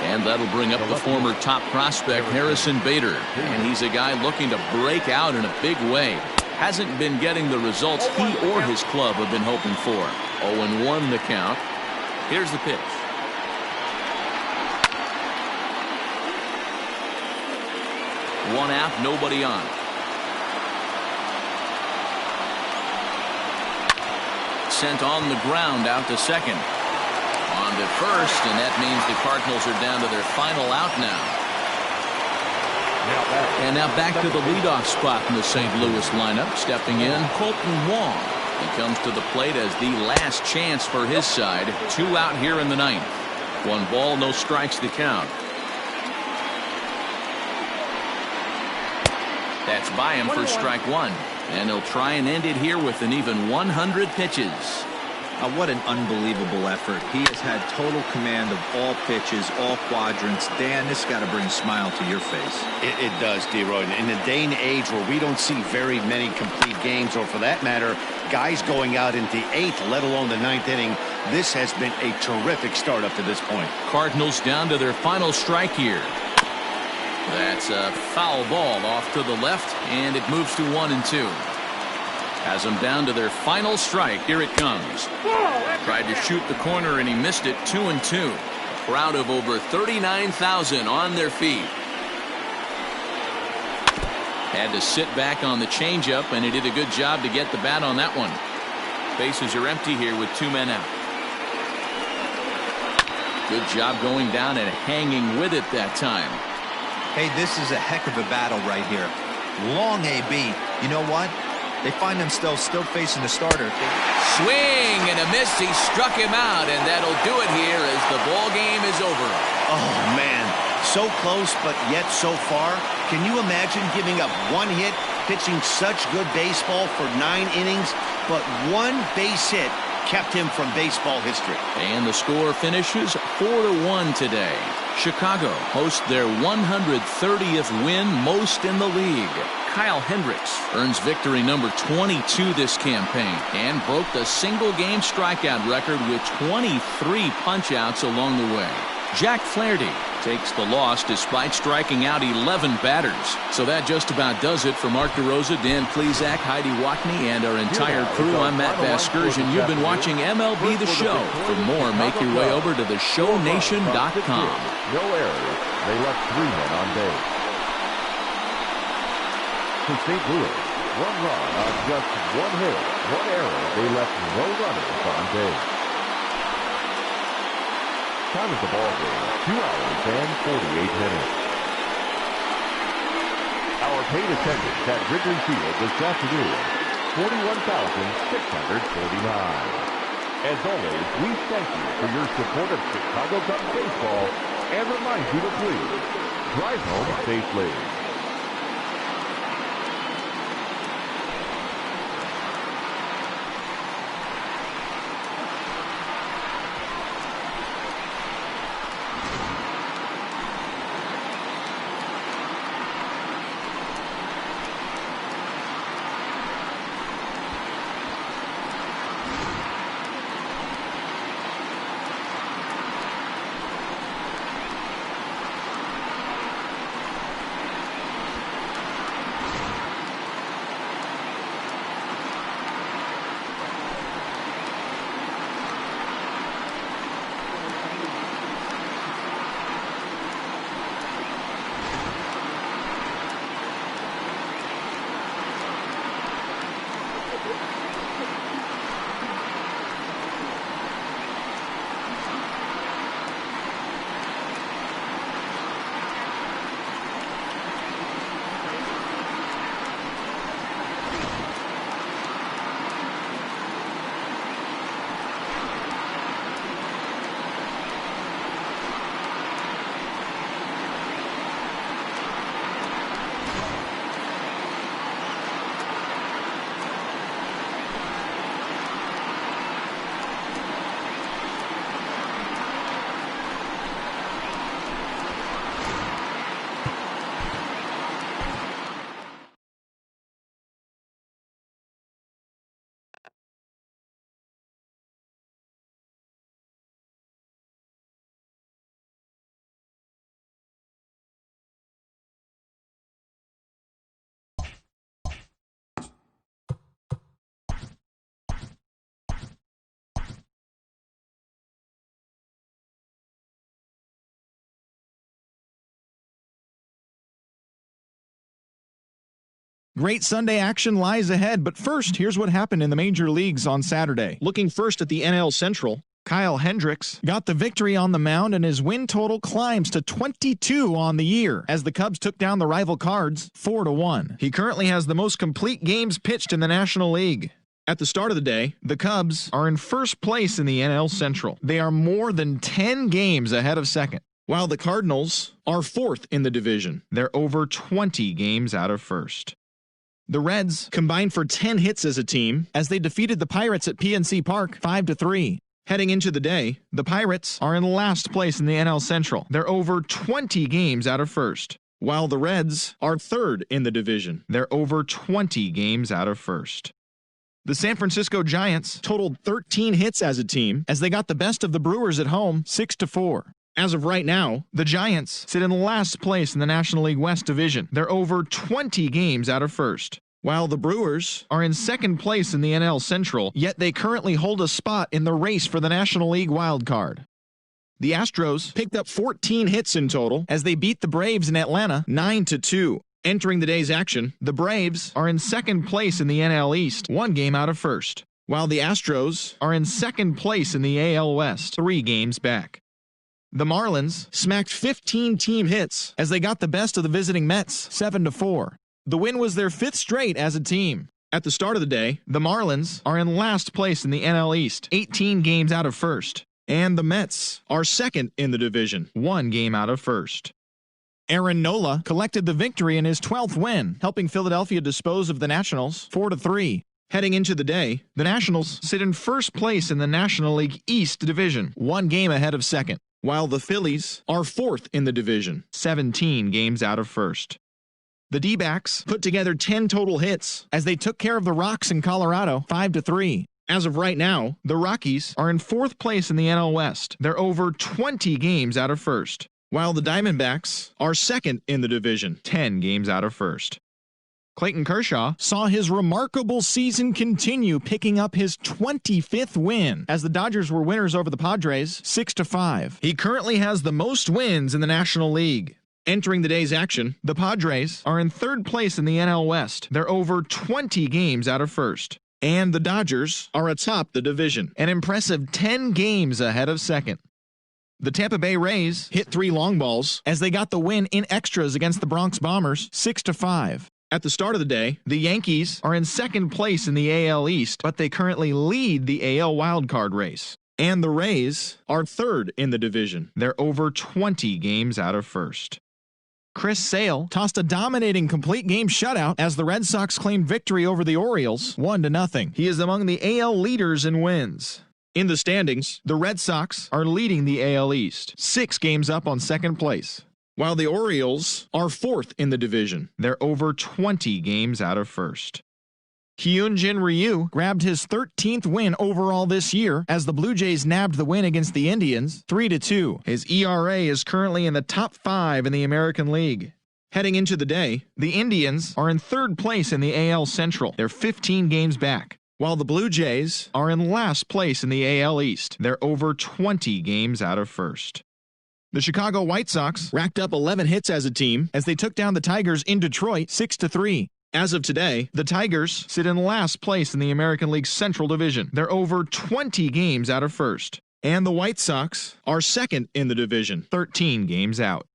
And that'll bring up the former top prospect Harrison Bader. And he's a guy looking to break out in a big way. hasn't been getting the results he or his club have been hoping for. 0-1 the count. Here's the pitch. One out, nobody on. Sent on the ground out to second. On to first, and that means the Cardinals are down to their final out now. And now back to the leadoff spot in the St. Louis lineup. Stepping in, Colton Wong. He comes to the plate as the last chance for his side. 2 out here in the ninth. 1 ball, no strikes to count. That's by him for strike 1. And he'll try and end it here with an even 100 pitches. What an unbelievable effort. He has had total command of all pitches, all quadrants. Dan, this got to bring a smile to your face. It does, D-Roy. In a day and age where we don't see very many complete games, or for that matter, guys going out into 8th, let alone the 9th inning, this has been a terrific start up to this point. Cardinals down to their final strike here. That's a foul ball off to the left, and it moves to 1-2. Has them down to their final strike. Here it comes. Tried to shoot the corner, and he missed it. 2-2. A crowd of over 39,000 on their feet. Had to sit back on the changeup, and he did a good job to get the bat on that one. Bases are empty here with 2 men out. Good job going down and hanging with it that time. Hey, this is a heck of a battle right here. Long AB. You know what? They find themselves still facing the starter. Swing and a miss. He struck him out, and that'll do it here as the ball game is over. Oh, man. So close, but yet so far. Can you imagine giving up 1 hit, pitching such good baseball for 9 innings, but 1 base hit kept him from baseball history? And the score finishes 4-1 today. Chicago hosts their 130th win, most in the league. Kyle Hendricks earns victory number 22 this campaign and broke the single-game strikeout record with 23 punch-outs along the way. Jack Flaherty takes the loss despite striking out 11 batters. So that just about does it for Mark DeRosa, Dan Plesac, Heidi Watney, and our entire crew. I'm Matt Vasgersian. You've been watching MLB The Show. For more, make your way over to theshownation.com. No errors. They left 3 men on base. For St. Louis, 1 run on just 1 hit, 1 error. They left no runners on base. Time of the ball game, 2 hours and 48 minutes. Our paid attendance at Wrigley Field this afternoon, 41,649. As always, we thank you for your support of Chicago Cubs baseball and remind you to please drive home safely. Great Sunday action lies ahead, but first, here's what happened in the major leagues on Saturday. Looking first at the NL Central, Kyle Hendricks got the victory on the mound, and his win total climbs to 22 on the year as the Cubs took down the rival Cards 4-1. He currently has the most complete games pitched in the National League. At the start of the day, the Cubs are in first place in the NL Central. They are more than 10 games ahead of second, while the Cardinals are fourth in the division. They're over 20 games out of first. The Reds combined for 10 hits as a team as they defeated the Pirates at PNC Park 5-3. Heading into the day, the Pirates are in last place in the NL Central. They're over 20 games out of first, while the Reds are third in the division. They're over 20 games out of first. The San Francisco Giants totaled 13 hits as a team as they got the best of the Brewers at home 6-4. As of right now, the Giants sit in last place in the National League West Division. They're over 20 games out of first, while the Brewers are in second place in the NL Central, yet they currently hold a spot in the race for the National League wild card. The Astros picked up 14 hits in total as they beat the Braves in Atlanta 9-2. Entering the day's action, the Braves are in second place in the NL East, 1 game out of first, while the Astros are in second place in the AL West, 3 games back. The Marlins smacked 15 team hits as they got the best of the visiting Mets 7-4. The win was their 5th straight as a team. At the start of the day, the Marlins are in last place in the NL East, 18 games out of first, and the Mets are second in the division, 1 game out of first. Aaron Nola collected the victory in his 12th win, helping Philadelphia dispose of the Nationals 4-3. Heading into the day, the Nationals sit in first place in the National League East division, 1 game ahead of second, while the Phillies are fourth in the division, 17 games out of first. The D-backs put together 10 total hits as they took care of the Rocks in Colorado 5-3. As of right now, the Rockies are in fourth place in the NL West. They're over 20 games out of first, while the Diamondbacks are second in the division, 10 games out of first. Clayton Kershaw saw his remarkable season continue, picking up his 25th win as the Dodgers were winners over the Padres 6-5. He currently has the most wins in the National League. Entering the day's action, the Padres are in third place in the NL West. They're over 20 games out of first, and the Dodgers are atop the division, an impressive 10 games ahead of second. The Tampa Bay Rays hit 3 long balls as they got the win in extras against the Bronx Bombers 6-5. At the start of the day, the Yankees are in second place in the AL East, but they currently lead the AL wildcard race. And the Rays are third in the division. They're over 20 games out of first. Chris Sale tossed a dominating complete game shutout as the Red Sox claimed victory over the Orioles 1-0. He is among the AL leaders in wins. In the standings, the Red Sox are leading the AL East, 6 games up on second place, while the Orioles are fourth in the division. They're over 20 games out of first. Hyunjin Ryu grabbed his 13th win overall this year as the Blue Jays nabbed the win against the Indians 3-2. His ERA is currently in the top 5 in the American League. Heading into the day, the Indians are in third place in the AL Central. They're 15 games back, while the Blue Jays are in last place in the AL East. They're over 20 games out of first. The Chicago White Sox racked up 11 hits as a team as they took down the Tigers in Detroit 6-3. As of today, the Tigers sit in last place in the American League Central Division. They're over 20 games out of first, and the White Sox are second in the division, 13 games out.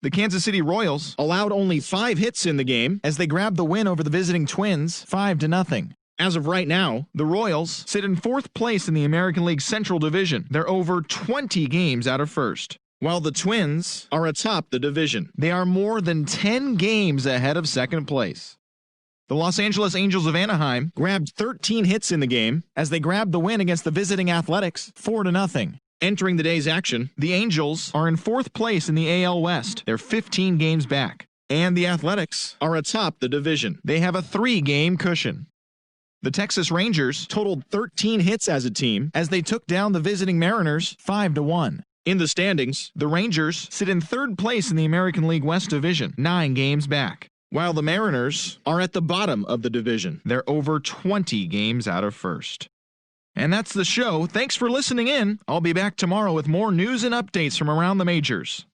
The Kansas City Royals allowed only 5 hits in the game as they grabbed the win over the visiting Twins 5-0. As of right now, the Royals sit in fourth place in the American League Central Division. They're over 20 games out of first, while the Twins are atop the division. They are more than 10 games ahead of second place. The Los Angeles Angels of Anaheim grabbed 13 hits in the game as they grabbed the win against the visiting Athletics 4-0. Entering the day's action, the Angels are in fourth place in the AL West. They're 15 games back, and the Athletics are atop the division. They have a 3-game cushion. The Texas Rangers totaled 13 hits as a team as they took down the visiting Mariners 5-1. In the standings, the Rangers sit in third place in the American League West Division, 9 games back, while the Mariners are at the bottom of the division. They're over 20 games out of first. And that's the show. Thanks for listening in. I'll be back tomorrow with more news and updates from around the majors.